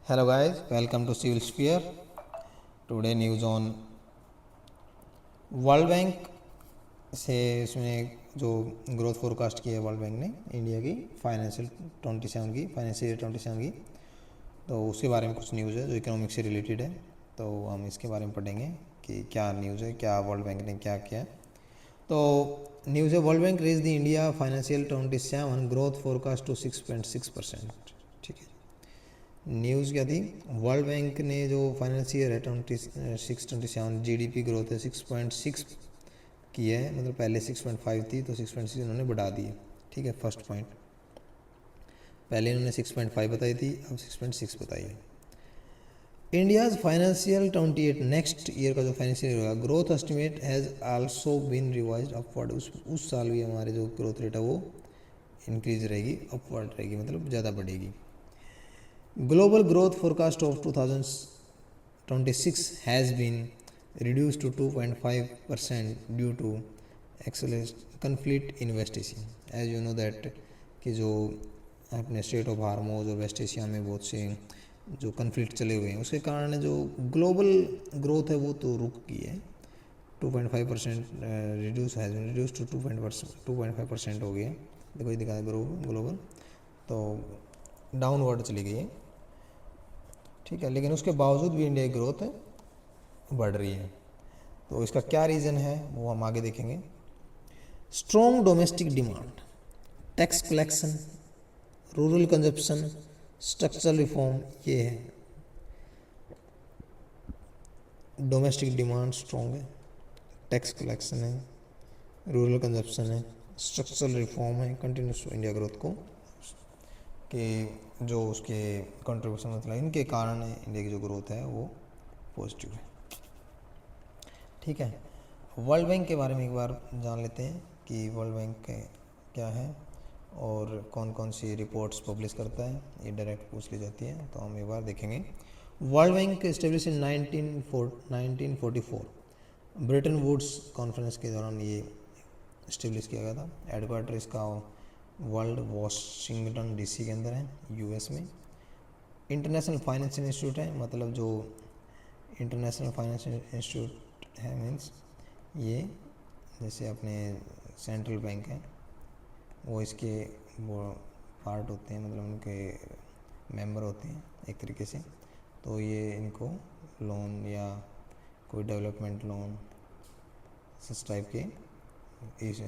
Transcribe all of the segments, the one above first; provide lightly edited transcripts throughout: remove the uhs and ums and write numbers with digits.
Hello guys, welcome to Civil Sphere. Today news on world bank से इसमें जो growth forecast की है वर्ल्ड बैंक ने इंडिया की फाइनेंशियल 27 की फाइनेंशियल ईयर 27 की, तो उसके बारे में कुछ न्यूज़ है जो इकोनॉमिक से रिलेटेड है। तो हम इसके बारे में पढ़ेंगे कि क्या न्यूज़ है, क्या वर्ल्ड बैंक ने क्या किया। तो न्यूज़ है World Bank raise the India financial 27 growth forecast to 6.6%। ठीक है, न्यूज़ क्या थी? वर्ल्ड बैंक ने जो फाइनेंशियल है 26-27 जीडीपी ग्रोथ है 6.6 की है, मतलब पहले 6.5 थी तो 6.6 उन्होंने बढ़ा दी है। ठीक है, फर्स्ट पॉइंट। पहले इन्होंने 6.5 बताई थी, अब 6.6 बताई है। इंडियाज़ फाइनेंशियल 28 नेक्स्ट ईयर का जो फाइनेंशियल ईयर होगा growth estimate has also been revised upward. उस साल भी हमारे जो ग्रोथ रेट है वो इंक्रीज रहेगी, अपवर्ड रहेगी, मतलब ज़्यादा बढ़ेगी। Global growth forecast of 2026 has been reduced to 2.5% due to conflict in West Asia. As you know that कि जो अपने स्टेट ऑफ हार्मोज और वेस्ट एशिया में बहुत से जो कन्फ्लिक्ट चले हुए हैं उसके कारण जो ग्लोबल ग्रोथ है वो तो रुक गई है। 2.5% रिड्यूस टू 2.5% हो गया। देखो ये दिखा है ग्लोबल तो डाउनवर्ड चली गई है। ठीक है, लेकिन उसके बावजूद भी इंडिया की ग्रोथ बढ़ रही है। तो इसका क्या रीज़न है वो हम आगे देखेंगे। Strong domestic demand, tax collection, rural consumption, structural reform, ये है। डोमेस्टिक डिमांड स्ट्रॉन्ग है, टैक्स कलेक्शन है, रूरल कंजप्शन है, स्ट्रक्चरल रिफॉर्म है, कंटिन्यूस इंडिया ग्रोथ को कि जो उसके कंट्रीब्यूशन मतलब इनके कारण इंडिया की जो ग्रोथ है वो पॉजिटिव है। ठीक है, वर्ल्ड बैंक के बारे में एक बार जान लेते हैं कि वर्ल्ड बैंक क्या है और कौन कौन सी रिपोर्ट्स पब्लिश करता है। ये डायरेक्ट पूछ ली जाती है, तो हम एक बार देखेंगे। World Bank establish in 1944 Bretton Woods conference के दौरान ये इस्टेब्लिश किया गया था। हेडक्वार्टर इसका वर्ल्ड वाशिंगटन डीसी के अंदर है, यूएस में। इंटरनेशनल फाइनेंशियल इंस्टीट्यूट है, मतलब जो इंटरनेशनल फाइनेंशियल इंस्टीट्यूट है मीन्स ये जैसे अपने सेंट्रल बैंक है वो इसके वो पार्ट होते हैं, मतलब उनके मेंबर होते हैं एक तरीके से। तो ये इनको लोन या कोई डेवलपमेंट लोन इस टाइप के इस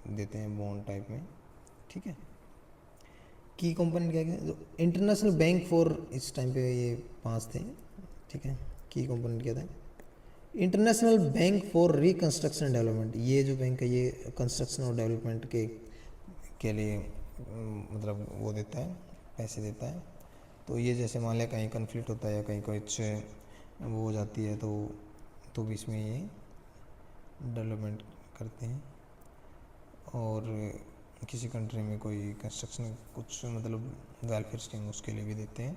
देते हैं, बॉन्ड टाइप में। ठीक है, की कंपोनेंट क्या क्या जो इंटरनेशनल बैंक फॉर इस टाइम पे ये 5 थे। ठीक है, की कंपोनेंट क्या था? International bank for reconstruction and development. ये जो बैंक है ये कंस्ट्रक्शन और डेवलपमेंट के लिए मतलब वो देता है, पैसे देता है। तो ये जैसे मान लिया कहीं कन्फ्लिक्ट होता है या कहीं कुछ वो हो जाती है तो भी इसमें ये डेवलपमेंट करते हैं। और किसी कंट्री में कोई कंस्ट्रक्शन कुछ मतलब वेलफेयर स्कीम उसके लिए भी देते हैं।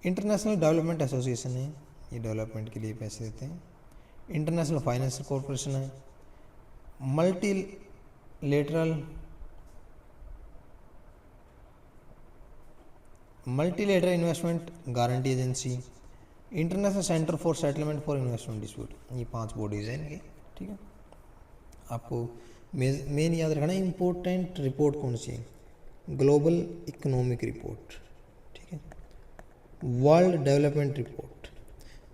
इंटरनेशनल डेवलपमेंट एसोसिएशन है, ये डेवलपमेंट के लिए पैसे देते हैं। इंटरनेशनल फाइनेंस कॉरपोरेशन है। Multilateral investment guarantee agency, international centre for settlement for investment dispute, ये 5 बॉडीज़ हैं इनके। ठीक है, आपको मेन याद रखना है इम्पोर्टेंट रिपोर्ट कौन सी है, ग्लोबल इकोनॉमिक रिपोर्ट। ठीक है, वर्ल्ड डेवलपमेंट रिपोर्ट।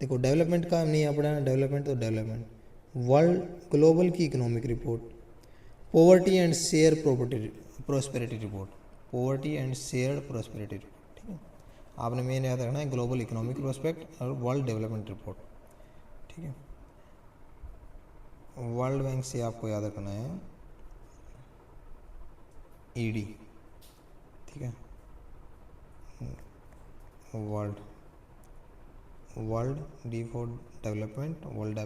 देखो डेवलपमेंट का नहीं आ पड़ा, डेवलपमेंट तो डेवलपमेंट, वर्ल्ड ग्लोबल की economic report, poverty and share property prosperity report, poverty and share prosperity report. ठीक है, आपने मेन याद रखना है ग्लोबल इकोनॉमिक प्रोस्पेक्ट और वर्ल्ड डेवलपमेंट रिपोर्ट। ठीक है, वर्ल्ड बैंक से आपको याद रखना है ईडी। ठीक है, world D for development, world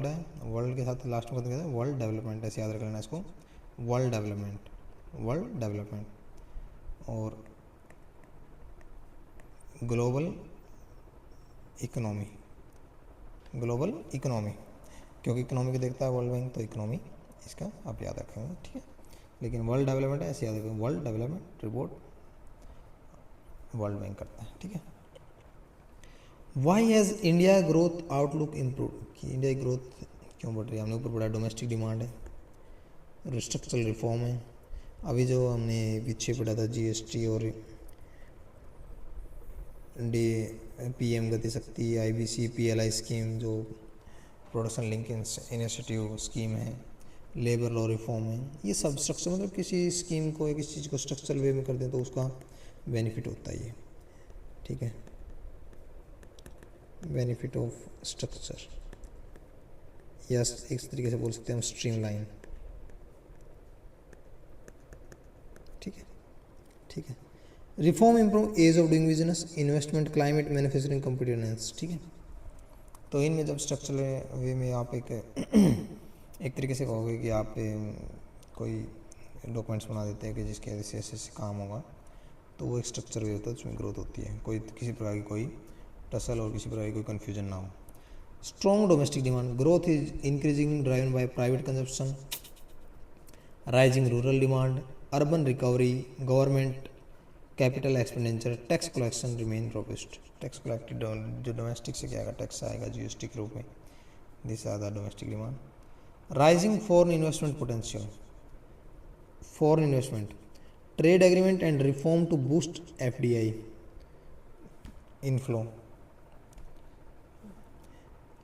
है, वर्ल्ड के साथ लास्ट में कहते हैं वर्ल्ड डेवलपमेंट, ऐसे याद रख लेना इसको, वर्ल्ड डेवलपमेंट और ग्लोबल इकोनॉमी, क्योंकि इकोनॉमी को देखता है वर्ल्ड बैंक तो इकोनॉमी इसका आप याद रखेंगे। ठीक है, लेकिन वर्ल्ड डेवलपमेंट है ऐसे याद रखेंगे, world development report World Bank करता है। ठीक है, why has India growth outlook improve, कि इंडिया की ग्रोथ क्यों बढ़ रही है? हमने ऊपर पढ़ा डोमेस्टिक डिमांड है, स्ट्रक्चरल रिफॉर्म है, अभी जो हमने पीछे पढ़ा था जीएसटी और डी पीएम गति शक्ति, आईबीसी, पीएलआई स्कीम जो प्रोडक्शन लिंक इनिशिएटिव स्कीम है, लेबर लॉ रिफॉर्म है, ये सब स्ट्रक्चर मतलब किसी स्कीम को या किसी चीज़ को स्ट्रक्चरल वे में कर दें तो उसका बेनिफिट होता है ये, ठीक है, बेनिफिट ऑफ स्ट्रक्चर, या एक तरीके से बोल सकते हैं हम स्ट्रीमलाइन, ठीक है, ठीक है। Reform improve ease of doing business, investment, climate, manufacturing, competitiveness, ठीक है। तो इनमें जब स्ट्रक्चरल वे में आप एक एक तरीके से कहोगे कि आप कोई डॉक्यूमेंट्स बना देते हैं कि जिसके वजह से ऐसे ऐसे काम होगा, तो वो एक स्ट्रक्चर वे होता है, उसमें ग्रोथ होती है, कोई किसी प्रकार की कोई टसल और किसी प्रकार की कोई कन्फ्यूजन ना हो। Strong domestic demand, growth is increasing driven by private consumption, rising rural demand, urban recovery, government capital expenditure, tax collection remain robust. Tax collected जो डोमेस्टिक से क्या आएगा, टैक्स आएगा जीएसटी के रूप में, this are the domestic demand. Rising foreign investment potential, foreign investment, trade agreement and reform to boost FDI inflow.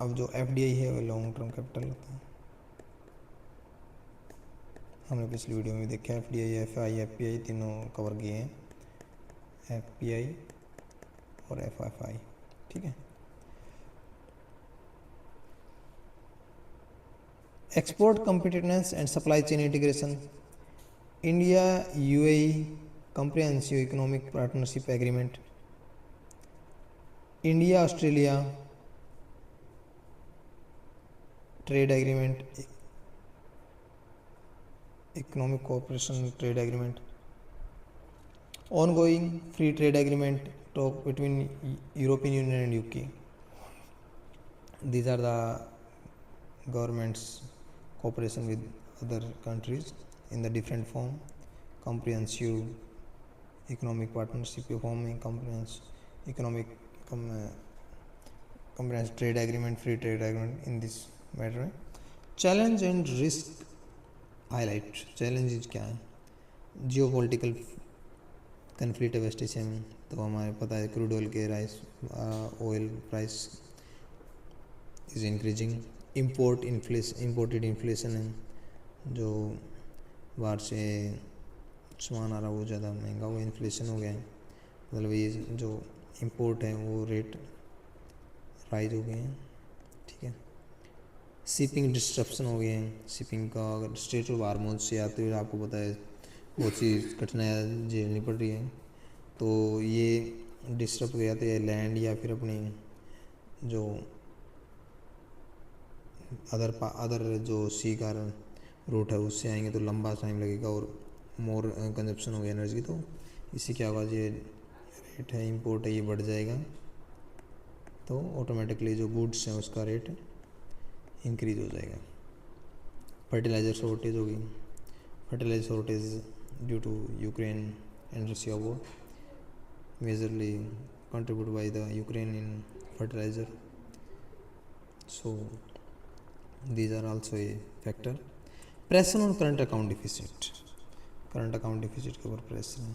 अब जो एफडीआई है वो लॉन्ग टर्म कैपिटल होता है, हमने पिछली वीडियो में देखा, एफडीआई, एफआई, एफपीआई तीनों कवर किए हैं, एफपीआई और एफएफआई, ठीक है। Export competitiveness and supply chain integration, India UAE comprehensive economic partnership agreement, India Australia trade agreement, economic cooperation trade agreement, ongoing free trade agreement talk between European Union and UK. These are the governments cooperation with other countries in the different form, comprehensive economic partnership forming, comprehensive economic comprehensive trade agreement, free trade agreement in this matter. Challenge and risk highlight, challenges क्या है, geopolitical conflict वेस्टेशन, तो हमारे पता है crude oil के rice, oil price is increasing, imported inflation है, जो बाहर से सामान आ रहा है वो ज़्यादा महंगा हुआ, इन्फ्लेशन हो गया है, मतलब ये जो इंपोर्ट है वो रेट राइज हो गए हैं, ठीक है। शिपिंग डिस्ट्रप्शन हो गए हैं, शिपिंग का अगर स्ट्रेट ऑफ हार्मोज से आते हुए आपको पता है बहुत सी कठिनाइयाँ झेलनी पड़ रही है, तो ये डिस्टर्ब हो गया तो ये लैंड या फिर अपनी जो अदर जो सी का रूट है उससे आएंगे तो लंबा टाइम लगेगा और मोर कंजप्शन हो गया एनर्जी, तो इससे क्या होगा, ये रेट है इंपोर्ट है ये बढ़ जाएगा, तो ऑटोमेटिकली जो गुड्स हैं उसका रेट इंक्रीज हो जाएगा। फर्टिलाइज़र शॉर्टेज होगी, fertiliser shortage due to Ukraine and Russia war, majorly contributed by the Ukraine in fertilizer, so these are also a factor. Pressure on current account deficit, current account deficit के ऊपर pressure है,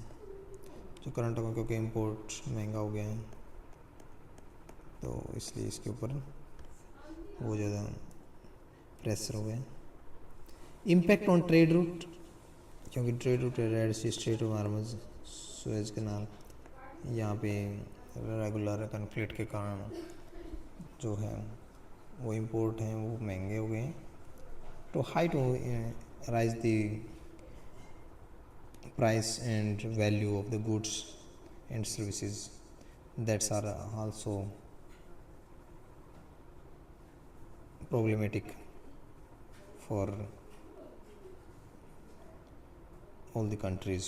जो current account क्योंकि import महंगा हो गया है तो इसलिए इसके ऊपर वो ज़्यादा प्रेशर हो गया। इम्पैक्ट ऑन ट्रेड रूट, क्योंकि trade route Red Sea, Strait of Hormuz, Suez Canal, यहाँ पे रेगुलर कन्फ्लिक्ट के कारण जो है वो इंपोर्ट हैं वो महंगे हो गए हैं, तो high to raise the price and value of the goods and services that's are also problematic for all the countries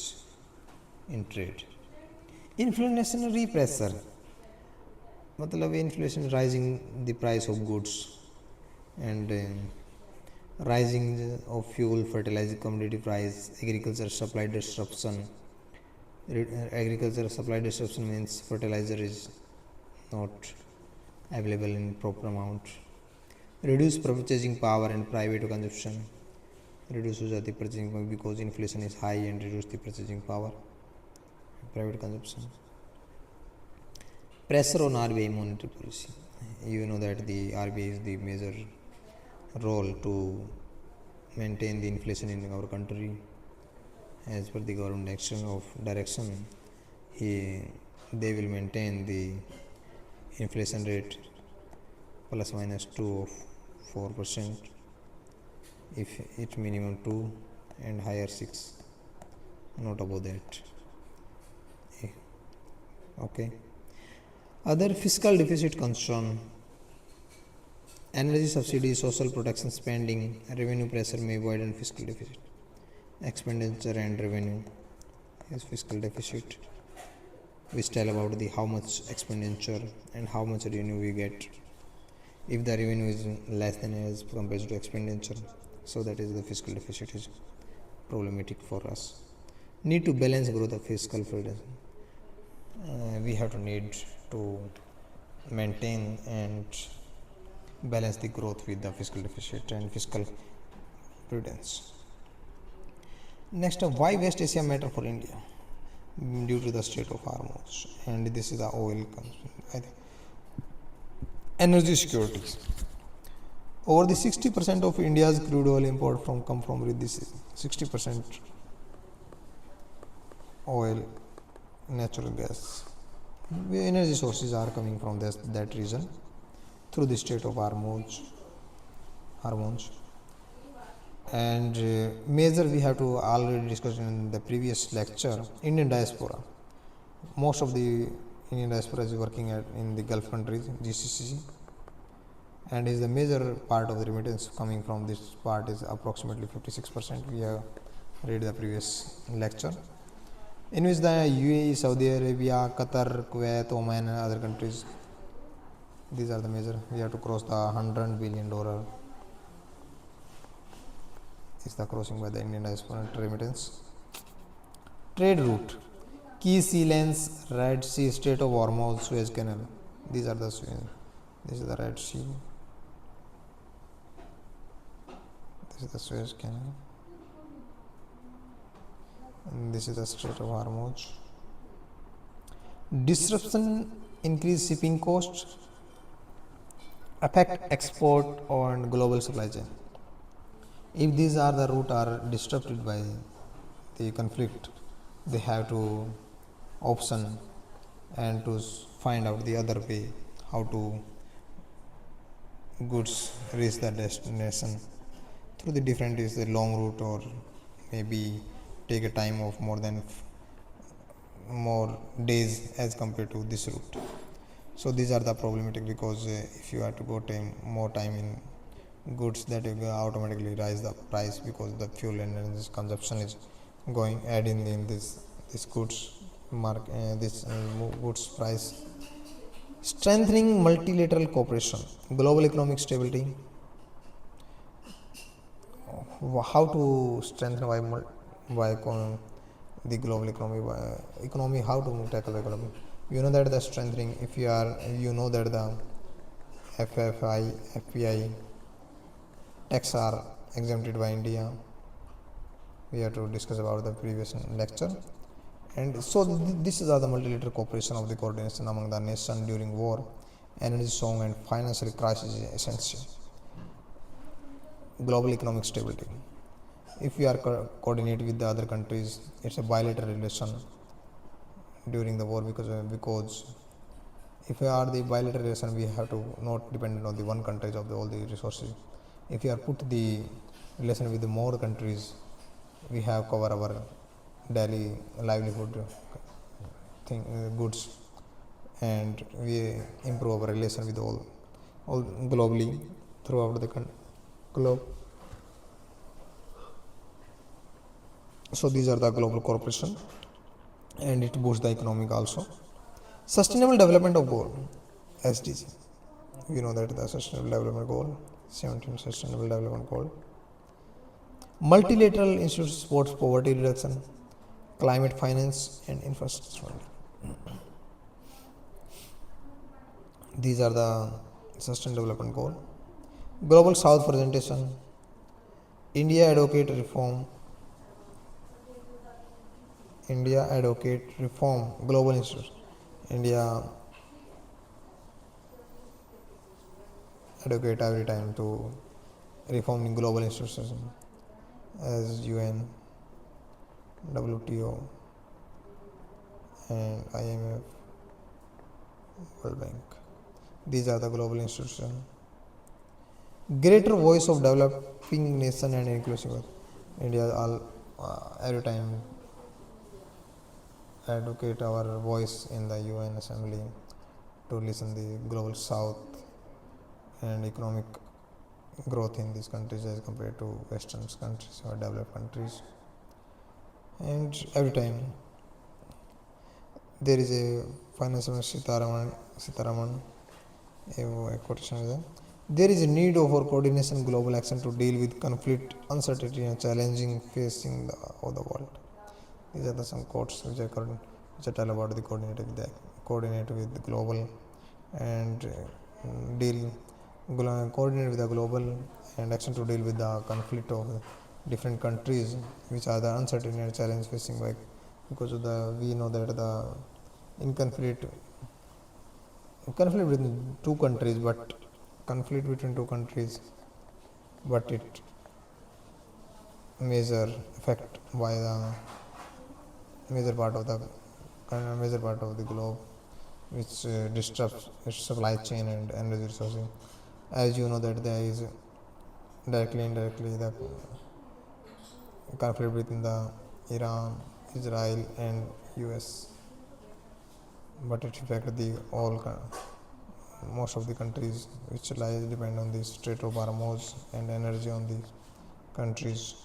in trade. Inflationary pressure, मतलब inflation rising the price of goods and rising of fuel, fertilizer, commodity price, agriculture supply disruption. Agriculture supply disruption means fertilizer is not available in proper amount. Reduce purchasing power and private consumption. Reduce the purchasing power because inflation is high and reduce the purchasing power, private consumption. Pressure on RBI monetary policy. You know that the RBI is the major role to maintain the inflation in our country. As per the government direction, they will maintain the inflation rate plus minus 2 of 4%, if it minimum 2 and higher 6, not above that. Okay. Other fiscal deficit concern: energy subsidy, social protection spending, revenue pressure may widen fiscal deficit. Expenditure and revenue is fiscal deficit, which tell about the how much expenditure and how much revenue we get. If the revenue is less than as compared to expenditure, so that is the fiscal deficit is problematic for us. Need to balance growth of fiscal freedom. We have to need to maintain and balance the growth with the fiscal deficit and fiscal prudence. Next, why West Asia matter for India? Due to the Strait of Hormuz, and this is the oil energy security. Over the 60% of India's crude oil import come from this 60% oil, natural gas. The energy sources are coming from that region through the Strait of Hormuz. And major we have to already discussed in the previous lecture, Indian diaspora. Most of the Indian diaspora is working in the Gulf countries, GCC, and is the major part of the remittance coming from this part is approximately 56%. We have read the previous lecture, in which the UAE, Saudi Arabia, Qatar, Kuwait, Oman and other countries, these are the major. We have to cross the $100 billion is the crossing by the Indian diaspora remittance. Trade route: key sea lanes, Red Sea, Strait of Hormuz, Suez Canal. These are the this is the Red Sea. This is the Suez Canal. And this is the Strait of Hormuz. Disruption, increase shipping costs, affect export and global supply chain. If these are the route are disrupted by the conflict, they have to option and to find out the other way how to goods reach the destination through the different is the long route, or maybe take a time of more days as compared to this route. So these are the problematic, because if you have to go more time in goods, that will automatically rise the price, because the fuel and energy consumption is going adding in this goods goods price. Strengthening multilateral cooperation, global economic stability. How to strengthen the global economy, how to tackle the economy? You know that the strengthening, if you know that the FPI tax are exempted by India. We have to discuss about the previous lecture. And so this is the multilateral cooperation of the coordination among the nations during war, energy song and financial crisis is essential. Global economic stability. If we are coordinated with the other countries, it's a bilateral relation during the war, because if we are the bilateral relation, we have to not depend on the one country of all the resources. If we are put the relation with the more countries, we have cover our daily livelihood goods, and we improve our relation with all globally throughout the globe. So these are the global cooperation, and it boosts the economic also. Sustainable development of goal, SDG. We know that the sustainable development goal, 17 sustainable development goal. Multilateral institutions supports poverty reduction, climate finance and infrastructure. These are the Sustainable Development Goal. Global South presentation. India advocate reform. India advocate reform. Global institutions. India advocate every time to reforming global institutions as UN, WTO, and IMF, World Bank. These are the global institutions. Greater voice of developing nation and inclusive. India all every time advocate our voice in the UN Assembly to listen the global South and economic growth in these countries as compared to Western countries or developed countries. And every time there is a Finance Minister Sitaraman a quotation is there is a need for coordination global action to deal with conflict, uncertainty and challenging facing of the world. These are some quotes which I tell about the coordinate with the global and coordinate with the global and action to deal with the conflict of different countries, which are the uncertainty and challenge facing by because of the we know that the in conflict between two countries, but conflict between two countries, but it major effect by the major part of the globe, which disrupts its supply chain and energy resources. As you know that there is directly indirectly the conflict between the Iran, Israel and US, but it affects the all most of the countries which lies depend on the Strait of Hormuz and energy on the countries.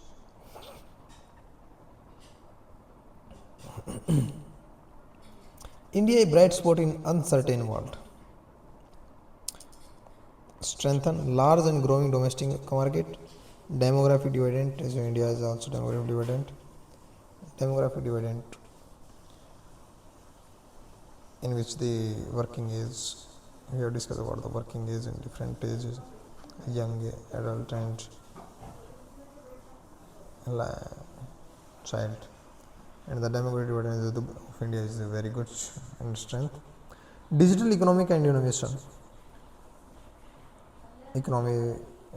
India a bright spot in uncertain world. Strengthen large and growing domestic market. Demographic dividend, as India is also demographic dividend. Demographic dividend in which the working age, we have discussed about the working age in different ages, young adult and child. And the demographic dividend of India is very good in strength. Digital economic and innovation. Economy,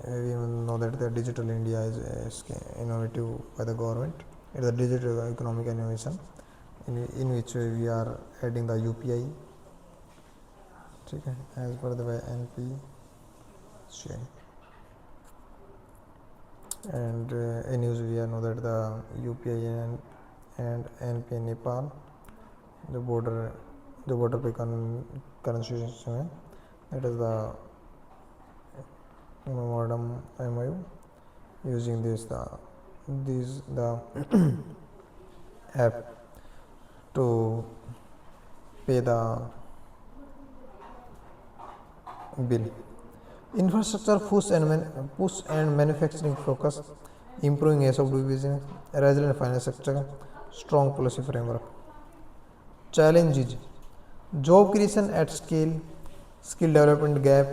we know that the digital India is innovative by the government. It is a digital economic innovation in which we are adding the UPI as per the NPCI. And in news we know that the UPI and NP Nepal, the border पे currency है, that is the memorandum MOU using the app to pay the bill. Infrastructure push and manufacturing focus, improving ease of doing business, resilient finance sector, strong policy framework. Challenges: job creation at scale, skill development gap.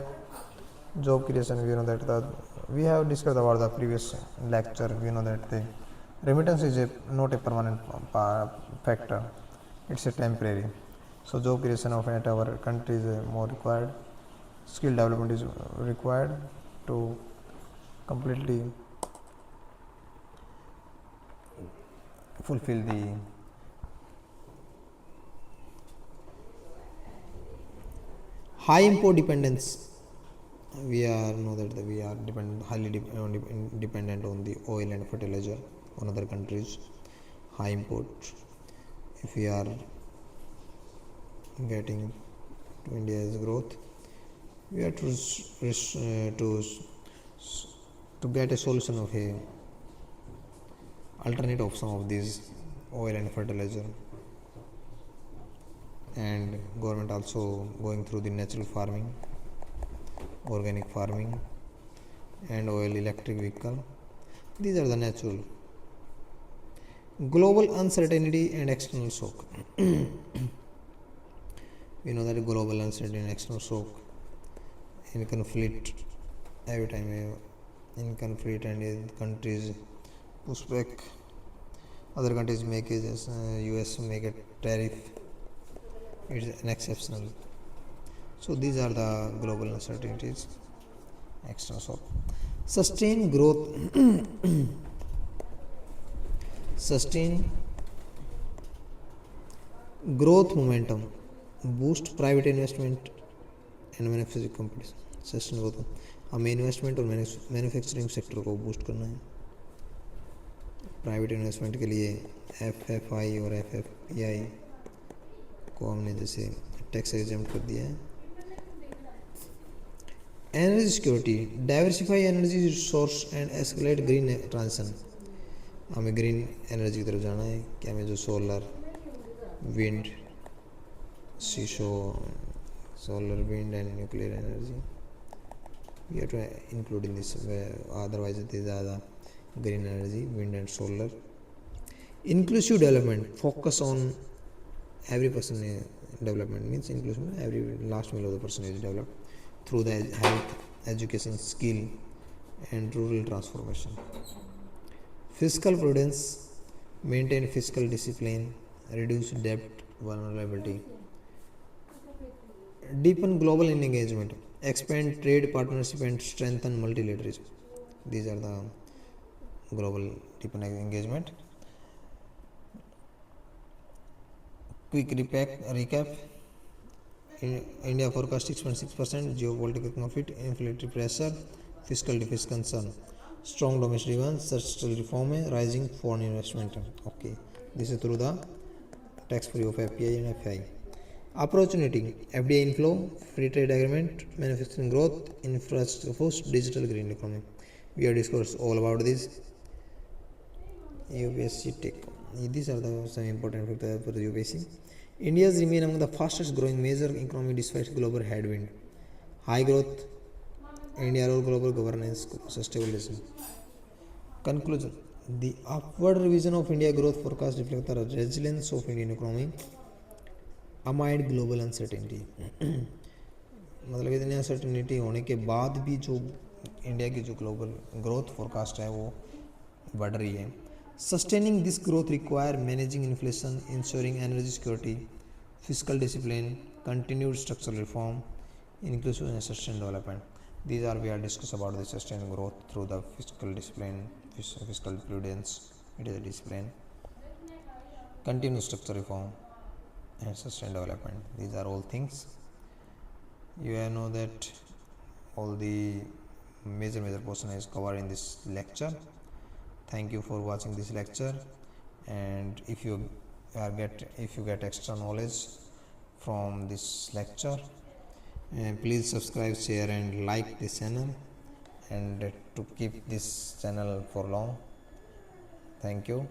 Job creation, we know that we have discussed about the previous lecture. We know that the remittance is not a permanent factor; it's a temporary. So job creation of at our country is more required. Skill development is required to completely fulfill the high import dependence. We are know that we are highly dependent on the oil and fertilizer on other countries. High import. If we are getting to India's growth, we have to get a solution of a alternate of some of these oil and fertilizer, and government also going through the natural farming, organic farming and oil electric vehicle. These are the natural. Global uncertainty and external shock. We know that global uncertainty and external shock in conflict every time in conflict and countries push back, other countries make it as US make a tariff. It's unexceptional. So these are the global uncertainties. Extra so sustain growth, sustain growth momentum, boost private investment and manufacturing companies. Sustain growth हमें investment और manufacturing sector को boost करना है. Private investment के लिए FFI और FFPI को हमने जैसे टैक्स एग्जेम्प्ट कर दिया है. Energy security, diversify energy source and escalate green transition. हमें ग्रीन एनर्जी की तरफ जाना है कि हमें जो solar wind, solar, wind and nuclear energy, we have to include in this, otherwise these are the green energy, wind and solar. Inclusive development, focus on every person development, means inclusion, every last mile of the person is developed through the health, education, skill and rural transformation. Fiscal prudence, maintain fiscal discipline, reduce debt vulnerability. Deepen global engagement, expand trade partnership and strengthen multilateralism. These are the global deepen engagement. Quick recap. India forecast 6.6%, geopolitical conflict, inflationary pressure, fiscal deficit concern, strong domestic demand, structural reform, rising foreign investment. Okay, this is through the tax free of FPI and FI. Opportunity, FDI inflow, free trade agreement, manufacturing growth, infrastructure boost, digital green economy. We have discussed all about this. UPSC Tech. These are some important factors for the UPSC. India's remain among the fastest growing major economy despite global headwind. High growth, India role global governance, sustainability. Conclusion. The upward revision of India growth forecast reflects the resilience of Indian economy amid global uncertainty. मतलब इतनी uncertainty होने के बाद भी जो India की जो global growth forecast है वो बढ़ रही है. Sustaining this growth require managing inflation, ensuring energy security, physical discipline, continued structural reform, inclusive and sustained development. These are we are discuss about the sustained growth through the fiscal discipline, fiscal prudence, it is a discipline, continuous structural reform and sustained development. These are all things. You know that all the major portion is covered in this lecture. Thank you for watching this lecture, and if you get extra knowledge from this lecture, please subscribe, share and like this channel, and to keep this channel for long. Thank you.